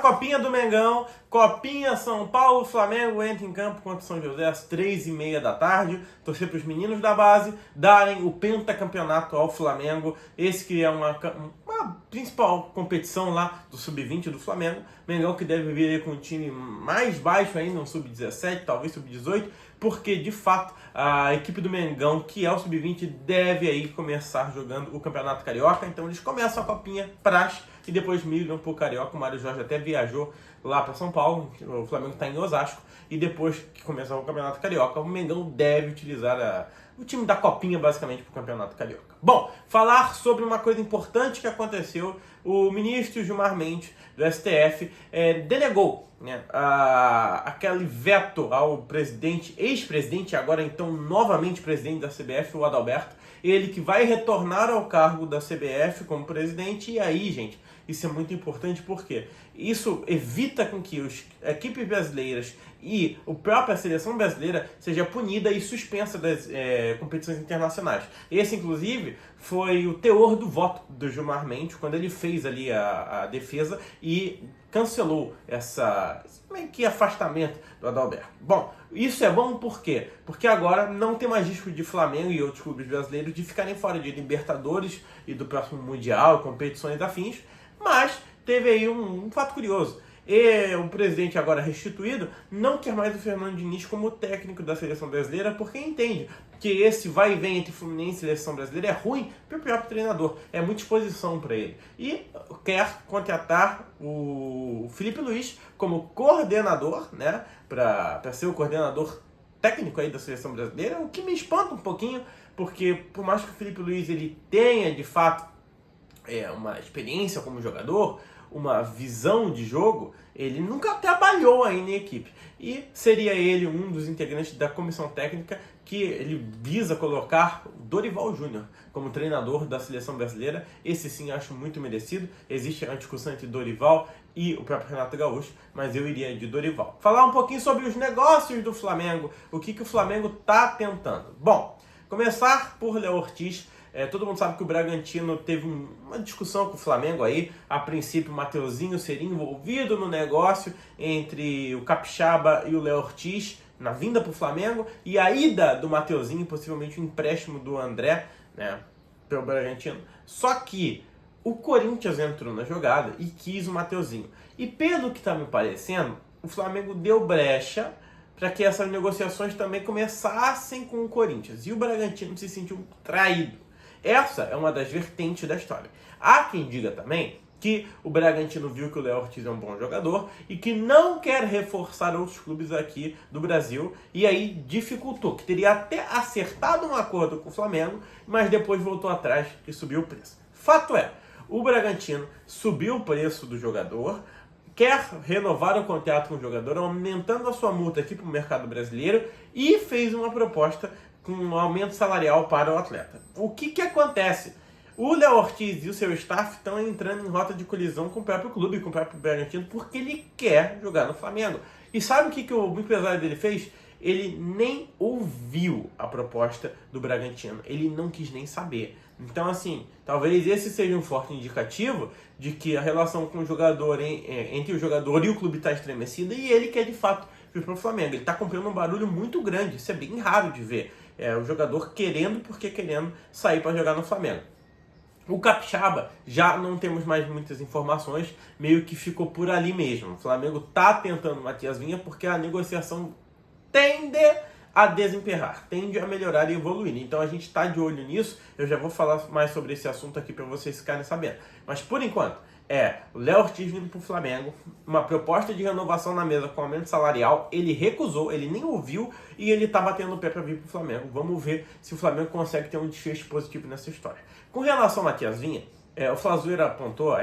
Copinha do Mengão, Copinha São Paulo, Flamengo entra em campo contra o São José às 3h30 da tarde. Torcer para os meninos da base darem o pentacampeonato ao Flamengo. Esse que é uma principal competição lá do Sub-20 do Flamengo. Mengão que deve vir aí com um time mais baixo ainda, um Sub-17, talvez Sub-18, porque de fato a equipe do Mengão, que é o Sub-20, deve aí começar jogando o Campeonato Carioca. Então eles começam a Copinha Praxe e depois migram pro Carioca. O Mário Jorge até viajou lá para São Paulo, o Flamengo está em Osasco, e depois que começar o Campeonato Carioca, o Mengão deve utilizar o time da Copinha basicamente para o Campeonato Carioca. Bom, falar sobre uma coisa importante que aconteceu: o ministro Gilmar Mendes do STF delegou aquele veto ao presidente, ex-presidente, agora então novamente presidente da CBF, o Adalberto, ele que vai retornar ao cargo da CBF como presidente. E aí, gente, isso é muito importante porque isso evita com que as equipes brasileiras e a própria seleção brasileira seja punida e suspensa das competições internacionais. Esse, inclusive, foi o teor do voto do Gilmar Mendes quando ele fez ali a defesa e cancelou meio que afastamento do Adalberto. Bom, isso é bom por quê? Porque agora não tem mais risco de Flamengo e outros clubes brasileiros de ficarem fora de Libertadores e do próximo Mundial, competições afins. Mas teve aí um fato curioso. O presidente, agora restituído, não quer mais o Fernando Diniz como técnico da seleção brasileira, porque entende que esse vai e vem entre Fluminense e seleção brasileira é ruim para o próprio treinador, é muita exposição para ele. E quer contratar o Felipe Luiz como coordenador, né, para ser o coordenador técnico aí da seleção brasileira, o que me espanta um pouquinho, porque por mais que o Felipe Luiz ele tenha de fato uma experiência como jogador, uma visão de jogo, ele nunca trabalhou ainda em equipe. E seria ele um dos integrantes da comissão técnica que ele visa colocar o Dorival Júnior como treinador da seleção brasileira. Esse sim acho muito merecido. Existe a discussão entre Dorival e o próprio Renato Gaúcho, mas eu iria de Dorival. Falar um pouquinho sobre os negócios do Flamengo, o que o Flamengo está tentando. Bom, começar por Léo Ortiz. Todo mundo sabe que o Bragantino teve uma discussão com o Flamengo aí. A princípio, o Mateuzinho seria envolvido no negócio entre o Capixaba e o Léo Ortiz na vinda para o Flamengo, e a ida do Mateuzinho, possivelmente o empréstimo do André, né, pelo Bragantino. Só que o Corinthians entrou na jogada e quis o Mateuzinho. E pelo que está me parecendo, o Flamengo deu brecha para que essas negociações também começassem com o Corinthians. E o Bragantino se sentiu traído. Essa é uma das vertentes da história. Há quem diga também que o Bragantino viu que o Léo Ortiz é um bom jogador e que não quer reforçar outros clubes aqui do Brasil, e aí dificultou, que teria até acertado um acordo com o Flamengo, mas depois voltou atrás e subiu o preço. Fato é, o Bragantino subiu o preço do jogador, quer renovar o contrato com o jogador, aumentando a sua multa aqui para o mercado brasileiro, e fez uma proposta com um aumento salarial para o atleta. O que acontece? O Léo Ortiz e o seu staff estão entrando em rota de colisão com o próprio clube, com o próprio Bragantino, porque ele quer jogar no Flamengo. E sabe o que o empresário dele fez? Ele nem ouviu a proposta do Bragantino. Ele não quis nem saber. Então, assim, talvez esse seja um forte indicativo de que a relação com o jogador, entre o jogador e o clube está estremecida, e ele quer de fato vir para o Flamengo. Ele está comprando um barulho muito grande. Isso é bem raro de ver. O jogador querendo sair para jogar no Flamengo. O Capixaba, já não temos mais muitas informações, meio que ficou por ali mesmo. O Flamengo está tentando o Matias Vinha porque a negociação tende a desemperrar, tende a melhorar e evoluir. Então a gente está de olho nisso. Eu já vou falar mais sobre esse assunto aqui para vocês ficarem sabendo. Mas por enquanto, o Léo Ortiz vindo para o Flamengo, uma proposta de renovação na mesa com aumento salarial, ele recusou, ele nem ouviu e ele está batendo o pé para vir para o Flamengo. Vamos ver se o Flamengo consegue ter um desfecho positivo nessa história. Com relação ao Matias Vinha, o Flazueira apontou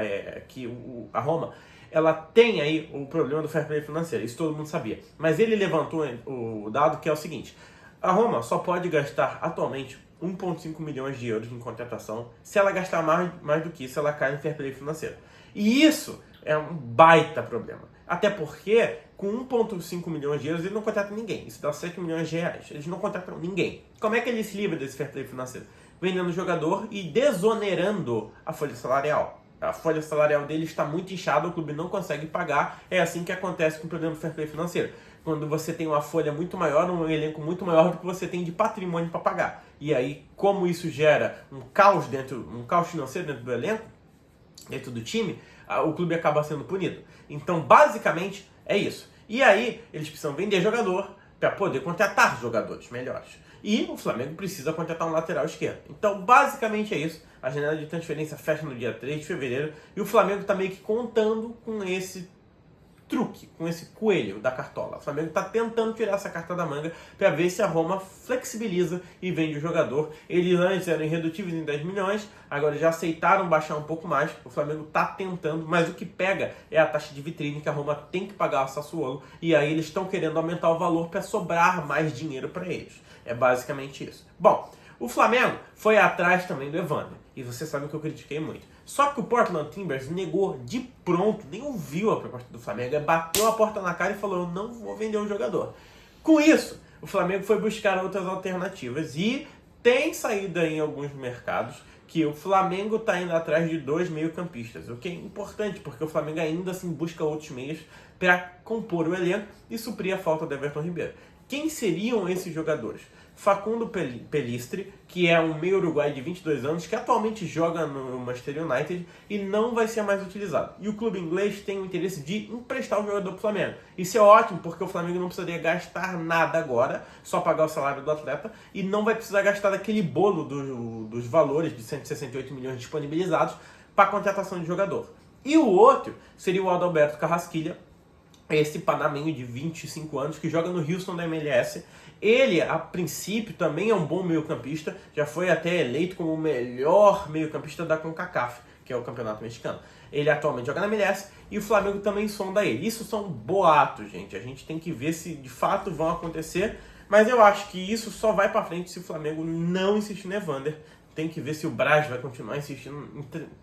que a Roma ela tem aí o problema do fair play financeiro, isso todo mundo sabia. Mas ele levantou o dado que é o seguinte: a Roma só pode gastar atualmente 1,5 milhões de euros em contratação. Se ela gastar mais do que isso, ela cai no fair play financeiro. E isso é um baita problema. Até porque, com 1,5 milhões de euros, ele não contrata ninguém. Isso dá 7 milhões de reais. Eles não contratam ninguém. Como é que ele se livra desse fair play financeiro? Vendendo o jogador e desonerando a folha salarial. A folha salarial dele está muito inchada, o clube não consegue pagar. É assim que acontece com o problema do fair play financeiro. Quando você tem uma folha muito maior, um elenco muito maior do que você tem de patrimônio para pagar. E aí, como isso gera um caos financeiro dentro do elenco, dentro do time, o clube acaba sendo punido. Então, basicamente, é isso. E aí, eles precisam vender jogador para poder contratar jogadores melhores. E o Flamengo precisa contratar um lateral esquerdo. Então, basicamente é isso. A janela de transferência fecha no dia 3 de fevereiro e o Flamengo está meio que contando com esse truque, com esse coelho da cartola. O Flamengo está tentando tirar essa carta da manga para ver se a Roma flexibiliza e vende o jogador. Eles antes eram irredutíveis em 10 milhões, agora já aceitaram baixar um pouco mais. O Flamengo está tentando, mas o que pega é a taxa de vitrine que a Roma tem que pagar ao Sassuolo, e aí eles estão querendo aumentar o valor para sobrar mais dinheiro para eles. É basicamente isso. Bom, o Flamengo foi atrás também do Evander, e você sabe que eu critiquei muito. Só que o Portland Timbers negou de pronto, nem ouviu a proposta do Flamengo, bateu a porta na cara e falou: eu não vou vender o jogador. Com isso, o Flamengo foi buscar outras alternativas e tem saído em alguns mercados que o Flamengo está indo atrás de 2 meio-campistas, o que é importante, porque o Flamengo ainda assim busca outros meios para compor o elenco e suprir a falta do Everton Ribeiro. Quem seriam esses jogadores? Facundo Pelistri, que é um meio uruguaio de 22 anos, que atualmente joga no Manchester United e não vai ser mais utilizado. E o clube inglês tem o interesse de emprestar o jogador para o Flamengo. Isso é ótimo, porque o Flamengo não precisaria gastar nada agora, só pagar o salário do atleta, e não vai precisar gastar daquele bolo dos valores de 168 milhões disponibilizados para a contratação de jogador. E o outro seria o Adalberto Carrasquilha, esse panamenho de 25 anos que joga no Houston da MLS. Ele, a princípio, também é um bom meio-campista, já foi até eleito como o melhor meio-campista da CONCACAF, que é o campeonato mexicano. Ele atualmente joga na MLS e o Flamengo também sonda ele. Isso são boatos, gente. A gente tem que ver se de fato vão acontecer, mas eu acho que isso só vai pra frente se o Flamengo não insistir no Evander. Tem que ver se o Braz vai continuar insistindo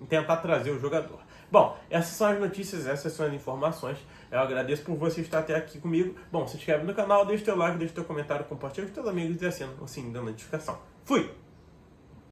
em tentar trazer o jogador. Bom, essas são as notícias, essas são as informações. Eu agradeço por você estar até aqui comigo. Bom, se inscreve no canal, deixa o teu like, deixa o teu comentário, compartilha com seus amigos e assina o sininho da notificação. Fui!